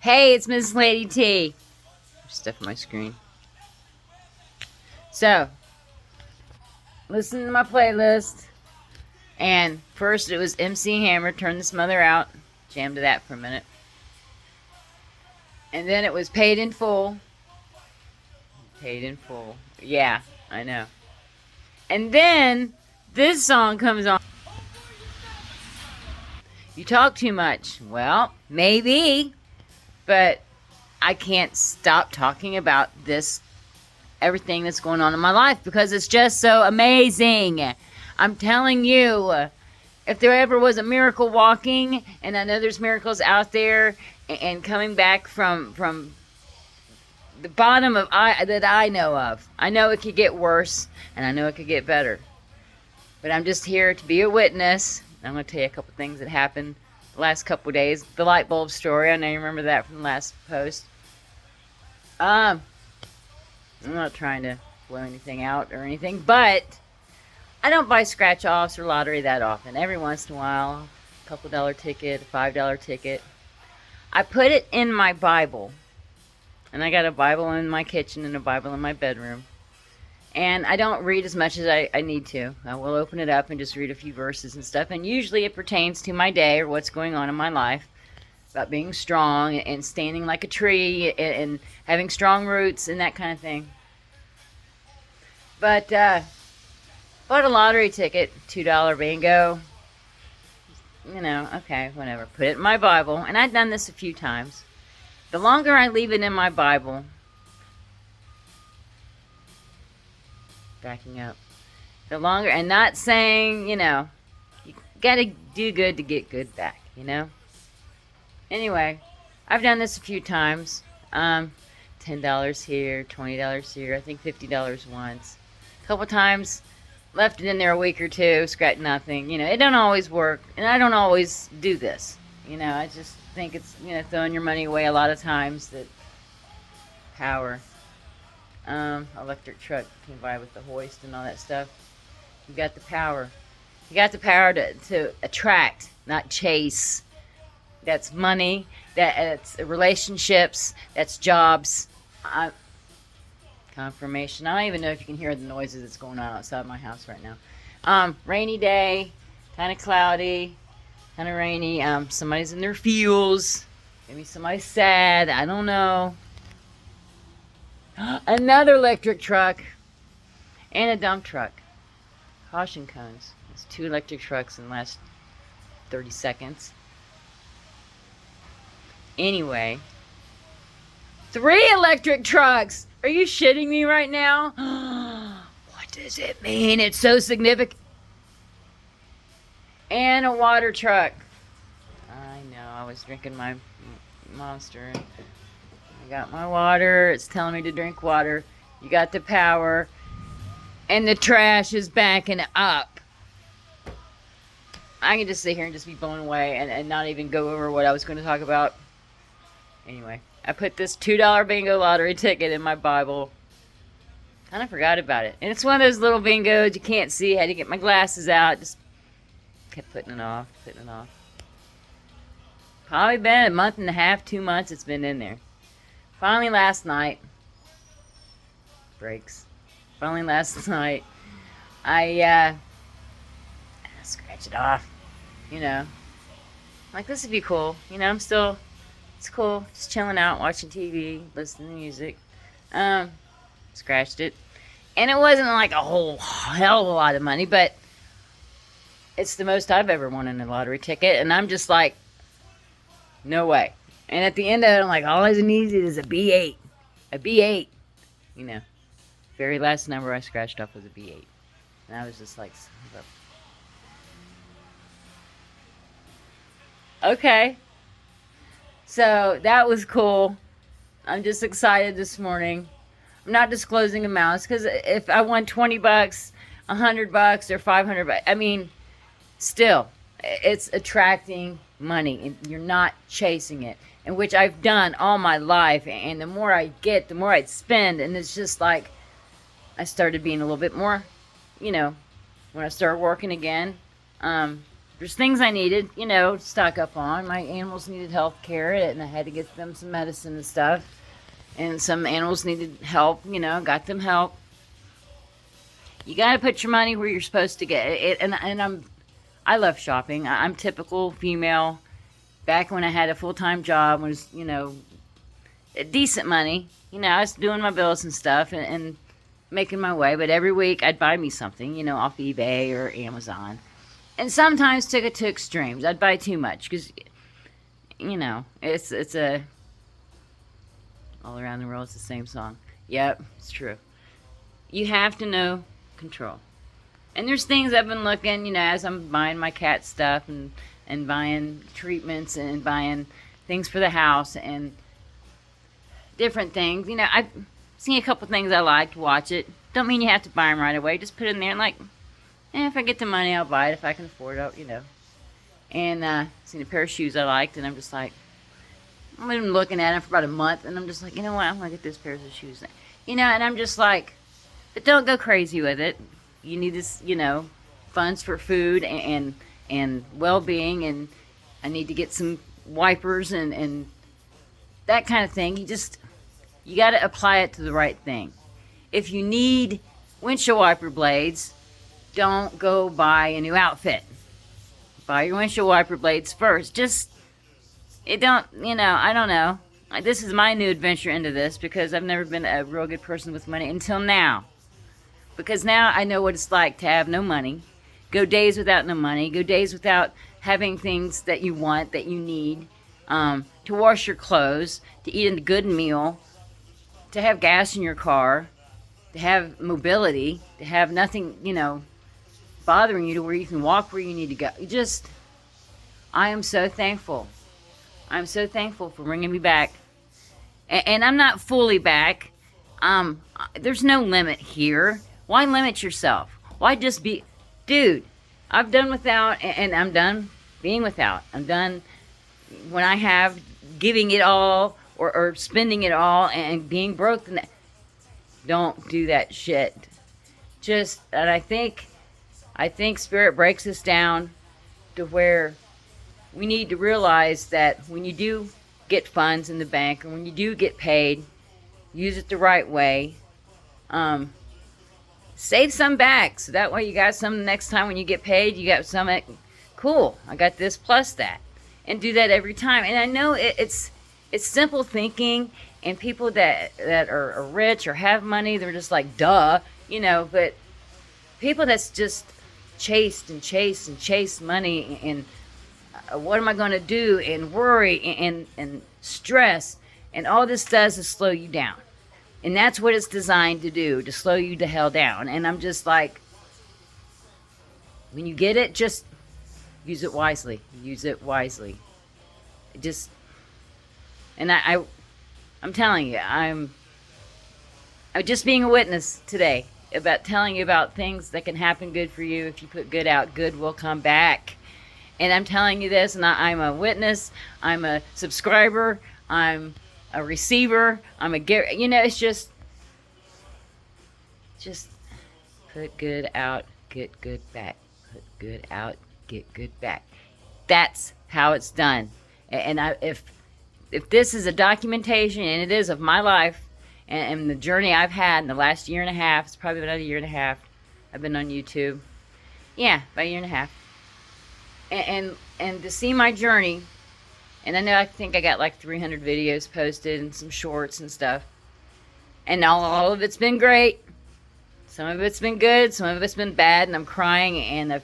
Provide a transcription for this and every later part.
Hey, it's Miss Lady T. Stuff on my screen. So, listen to my playlist. And first it was MC Hammer, Turn This Mother Out. Jam to that for a minute. And then it was Paid in Full. Paid in Full. Yeah, I know. And then this song comes on. You talk too much. Well, maybe. But I can't stop talking about this, everything that's going on in my life, because it's just so amazing. I'm telling you, if there ever was a miracle walking, and I know there's miracles out there, and coming back from the bottom of that I know of. I know it could get worse, and I know it could get better. But I'm just here to be a witness. I'm going to tell you a couple things that happened the last couple of days. The light bulb story, I know you remember that from the last post. I'm not trying to blow anything out or anything, but I don't buy scratch-offs or lottery that often. Every once in a while, a couple $1 ticket, a $5 ticket. I put it in my Bible. And I got a Bible in my kitchen and a Bible in my bedroom. And I don't read as much as I need to. I will open it up and just read a few verses and stuff. And usually it pertains to my day or what's going on in my life. About being strong and standing like a tree and having strong roots and that kind of thing. But bought a lottery ticket, $2 bingo. You know, okay, whatever. Put it in my Bible. And I've done this a few times. The longer I leave it in my Bible, backing up, the longer, and not saying, you know, you gotta do good to get good back, you know? Anyway, I've done this a few times. $10 here, $20 here, I think $50 once. A couple times, left it in there a week or two, scratch nothing. You know, it don't always work, and I don't always do this. You know, I just think it's, you know, throwing your money away a lot of times. That power. Electric truck came by with the hoist and all that stuff. You got the power. You got the power to attract, not chase. That's money. That's relationships. That's jobs. Confirmation. I don't even know if you can hear the noises that's going on outside my house right now. Rainy day. Kind of cloudy. Kind of rainy. Somebody's in their feels. Maybe somebody's sad. I don't know. Another electric truck. And a dump truck. Caution cones. It's 2 electric trucks in the last 30 seconds. Anyway. 3 electric trucks! Are you shitting me right now? What does it mean? It's so significant. And a water truck. I know, I was drinking my Monster. I got my water. It's telling me to drink water. You got the power. And the trash is backing up. I can just sit here and just be blown away and not even go over what I was going to talk about. Anyway, I put this $2 bingo lottery ticket in my Bible. Kind of forgot about it. And it's one of those little bingos you can't see. I had to get my glasses out. Just kept putting it off. Probably been a month and a half, 2 months it's been in there. Finally last night, I scratch it off, you know. Like, this would be cool. You know, it's cool. Just chilling out, watching TV, listening to music. Scratched it. And it wasn't like a whole hell of a lot of money, but it's the most I've ever won in a lottery ticket. And I'm just like, no way. And at the end of it, I'm like, all I need is a B8. A B8. You know, very last number I scratched off was a B8. And I was just like, okay. So that was cool. I'm just excited this morning. I'm not disclosing amounts because if I won $20, $100, or $500, I mean, still, it's attracting money, and you're not chasing it, and which I've done all my life. And the more I get, the more I spend, and it's just like I started being a little bit more, you know, when I started working again. there's things I needed, to stock up on. My animals needed health care, and I had to get them some medicine and stuff. And some animals needed help, got them help. You got to put your money where you're supposed to get it. And I love shopping. I'm typical female. Back when I had a full-time job, was, decent money. I was doing my bills and stuff and making my way. But every week I'd buy me something, off eBay or Amazon. And sometimes took it to extremes. I'd buy too much because, it's a... All Around the World, it's the same song. Yep, it's true. You have to know control. And there's things I've been looking, as I'm buying my cat stuff and buying treatments and buying things for the house and different things. I've seen a couple things I liked, watch it. Don't mean you have to buy them right away. Just put it in there and if I get the money, I'll buy it. If I can afford it, And seen a pair of shoes I liked, and I'm just like, I've been looking at them for about a month, and I'm just like, you know what, I'm going to get this pair of shoes. And I'm just like, but don't go crazy with it. You need this, funds for food and well-being, and I need to get some wipers and that kind of thing. You got to apply it to the right thing. If you need windshield wiper blades, don't go buy a new outfit. Buy your windshield wiper blades first. I don't know. This is my new adventure into this because I've never been a real good person with money until now. Because now I know what it's like to have no money, go days without no money, go days without having things that you want, that you need, to wash your clothes, to eat a good meal, to have gas in your car, to have mobility, to have nothing, bothering you to where you can walk where you need to go. I am so thankful. I'm so thankful for bringing me back. And I'm not fully back. There's no limit here. Why limit yourself? Why just be... Dude, I've done without, and I'm done being without. I'm done when I have giving it all or spending it all and being broke. Don't do that shit. And I think Spirit breaks us down to where we need to realize that when you do get funds in the bank or when you do get paid, use it the right way. Save some back so that way you got some next time when you get paid. You got some. Cool, I got this plus that, and do that every time. And I know it's simple thinking, and people that are rich or have money, they're just like duh, But people that's just chase money and what am I going to do, and worry and stress, and all this does is slow you down. And that's what it's designed to do, to slow you the hell down. And I'm just like, when you get it, just use it wisely. Use it wisely. And I'm telling you, I'm just being a witness today about telling you about things that can happen good for you. If you put good out, good will come back. And I'm telling you this, and I'm a witness. I'm a subscriber. I'm a receiver. I'm a giver. It's just put good out, get good back. Put good out, get good back. That's how it's done. And if this is a documentation, and it is, of my life and the journey I've had in the last year and a half, it's probably about a year and a half. I've been on YouTube. Yeah, about a year and a half. And to see my journey, and I think I got like 300 videos posted and some shorts and stuff. And all of it's been great. Some of it's been good, some of it's been bad, and I'm crying, and I've,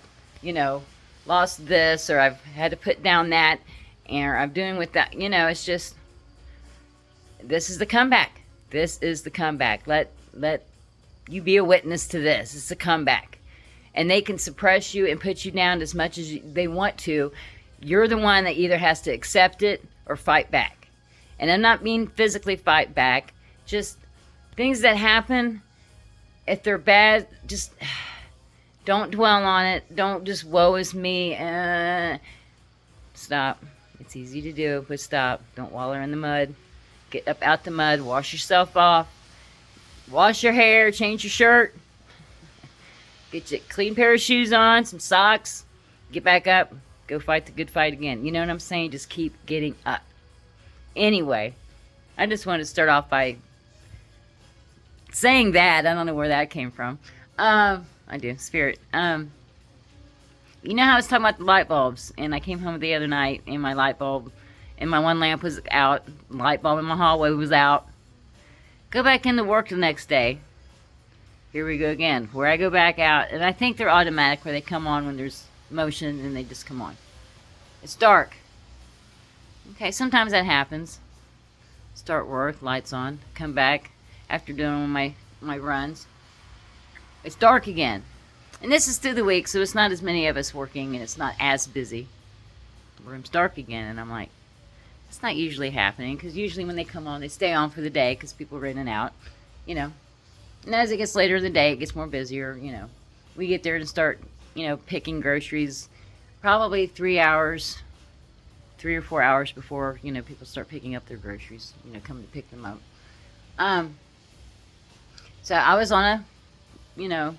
lost this, or I've had to put down that, or I'm doing with that. It's just, this is the comeback. This is the comeback. Let you be a witness to this. It's a comeback. And they can suppress you and put you down as much as they want to. You're the one that either has to accept it or fight back. And I'm not mean physically fight back. Just things that happen, if they're bad, just don't dwell on it. Don't just woe is me. Stop. It's easy to do, but stop. Don't wallow in the mud. Get up out the mud. Wash yourself off. Wash your hair. Change your shirt. Get you a clean pair of shoes on. Some socks. Get back up. go fight the good fight again. You know what I'm saying? Just keep getting up. Anyway, I just wanted to start off by saying that. I don't know where that came from. I do, spirit. You know how I was talking about the light bulbs, and I came home the other night, and my light bulb, and my one lamp was out, light bulb in my hallway was out. Go back into work the next day. Here we go again, where I go back out, and I think they're automatic, where they come on when there's motion, and they just come on. It's dark. Okay, sometimes that happens. Start work, lights on, come back after doing my runs. It's dark again. And this is through the week, so it's not as many of us working, and it's not as busy. The room's dark again, and I'm like, it's not usually happening, because usually when they come on, they stay on for the day, because people are in and out, you know. And as it gets later in the day, it gets more busier, you know. We get there and start, you know, picking groceries, probably 3 or 4 hours before, you know, people start picking up their groceries, you know, coming to pick them up. So I was on a, you know,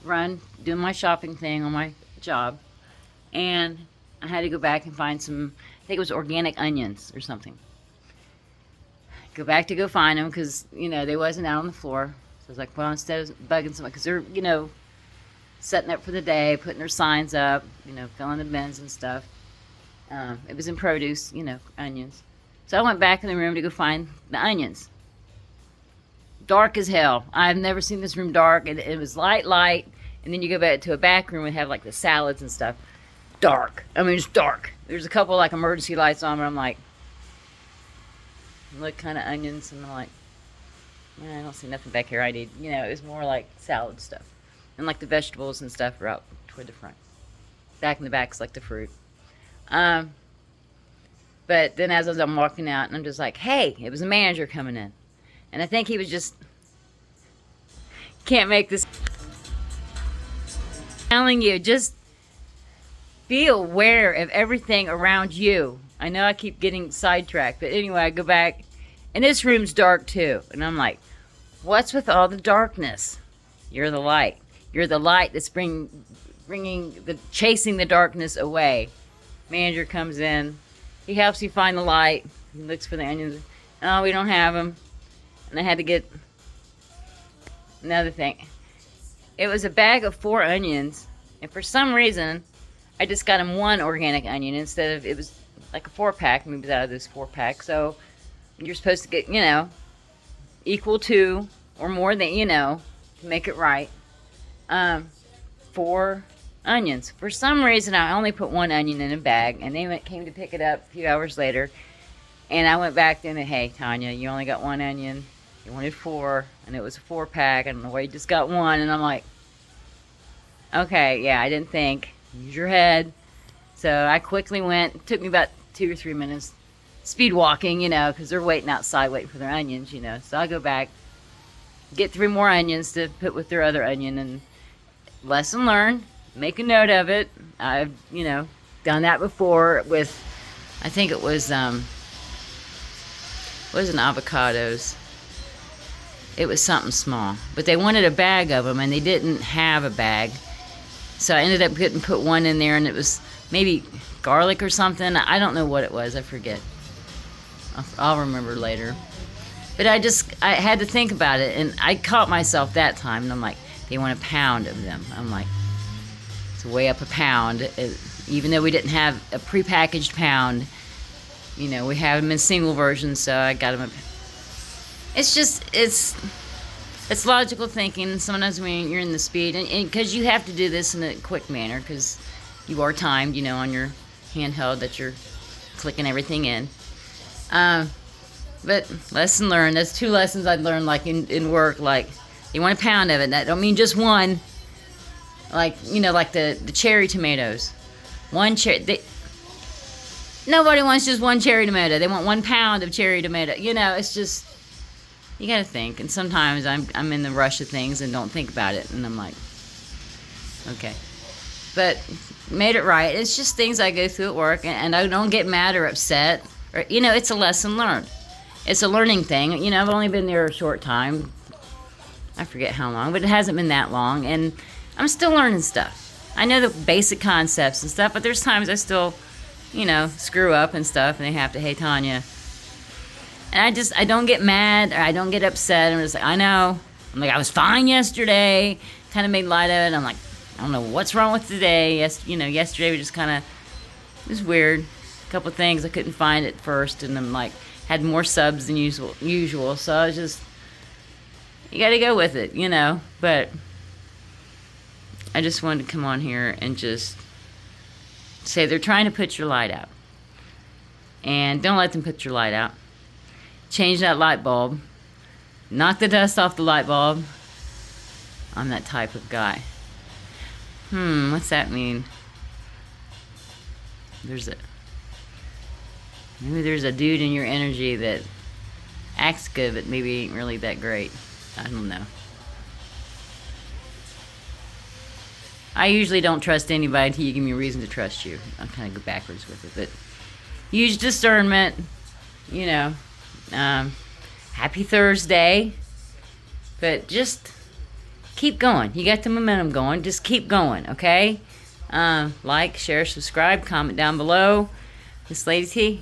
run, doing my shopping thing on my job, and I had to go back and find some, I think it was organic onions or something. Go back to go find them, because, you know, they wasn't out on the floor. So I was like, well, instead of bugging someone, because they're, you know, setting up for the day, putting their signs up, you know, filling the bins and stuff. It was in produce, you know, onions. So I went back in the room to go find the onions. Dark as hell. I've never seen this room dark. It was light, and then you go back to a back room and have like the salads and stuff. Dark. I mean, it's dark. There's a couple like emergency lights on, but I'm like, look, kind of onions, and I'm like, man, I don't see nothing back here I need. You know, it was more like salad stuff. And like the vegetables and stuff are out toward the front. Back in the back's like the fruit. But then as I'm walking out, and I'm just like, hey, it was a manager coming in. And I think he was just, can't make this. Telling you, just be aware of everything around you. I know I keep getting sidetracked, but anyway, I go back, and this room's dark too. And I'm like, what's with all the darkness? You're the light. You're the light that's chasing the darkness away. Manager comes in. He helps you find the light. He looks for the onions. Oh, we don't have them. And I had to get another thing. It was a bag of 4 onions, and for some reason, I just got him 1 organic onion instead of, it was like a 4-pack, and it was out of this 4-pack. So you're supposed to get, you know, equal to or more than, you know, to make it right. 4 onions. For some reason, I only put 1 onion in a bag, and they came to pick it up a few hours later, and I went back to them and, hey, Tanya, you only got 1 onion. You wanted 4, and it was a 4-pack. I don't know why you just got 1. And I'm like, okay, yeah, I didn't think. Use your head. So I quickly went. It took me about 2 or 3 minutes. Speed walking, you know, because they're waiting outside, waiting for their onions, you know. So I go back, get 3 more onions to put with their other onion, and lesson learned. Make a note of it. I've, you know, done that before with, I think it was, wasn't avocados. It was something small. But they wanted a bag of them, and they didn't have a bag. So I ended up getting put 1 in there, and it was maybe garlic or something. I don't know what it was. I forget. I'll remember later. But I had to think about it, and I caught myself that time, and I'm like, they want a pound of them. I'm like, it's way up a pound. Even though we didn't have a prepackaged pound, you know, we have them in single versions, so I got them. It's just, it's logical thinking. Sometimes when you're in the speed, and because you have to do this in a quick manner, because you are timed, you know, on your handheld that you're clicking everything in. But lesson learned. That's 2 lessons I'd learned, like in work. Like, you want a pound of it. That don't mean just 1. Like, you know, like the cherry tomatoes. 1 cherry. Nobody wants just 1 cherry tomato. They want 1 pound of cherry tomato. You know, it's just, you gotta think. And sometimes I'm in the rush of things and don't think about it, and I'm like, okay. But made it right. It's just things I go through at work, and I don't get mad or upset. Or, you know, it's a lesson learned. It's a learning thing. You know, I've only been there a short time. I forget how long, but it hasn't been that long, and I'm still learning stuff. I know the basic concepts and stuff, but there's times I still, screw up and stuff, and they have to, hey, Tanya. And I don't get mad, or I don't get upset. I'm just like, I know. I'm like, I was fine yesterday. Kind of made light of it. I'm like, I don't know what's wrong with today. Yesterday was just kind of, it was weird. A couple things I couldn't find at first, and I'm like, had more subs than usual. So I was just, you got to go with it, But I just wanted to come on here and just say they're trying to put your light out. And don't let them put your light out. Change that light bulb. Knock the dust off the light bulb. I'm that type of guy. What's that mean? Maybe there's a dude in your energy that acts good, but maybe ain't really that great. I don't know. I usually don't trust anybody until you give me a reason to trust you. I'll kind of go backwards with it, but use discernment. Happy Thursday. But just keep going. You got the momentum going. Just keep going, okay? Like, share, subscribe, comment down below. This Lady T.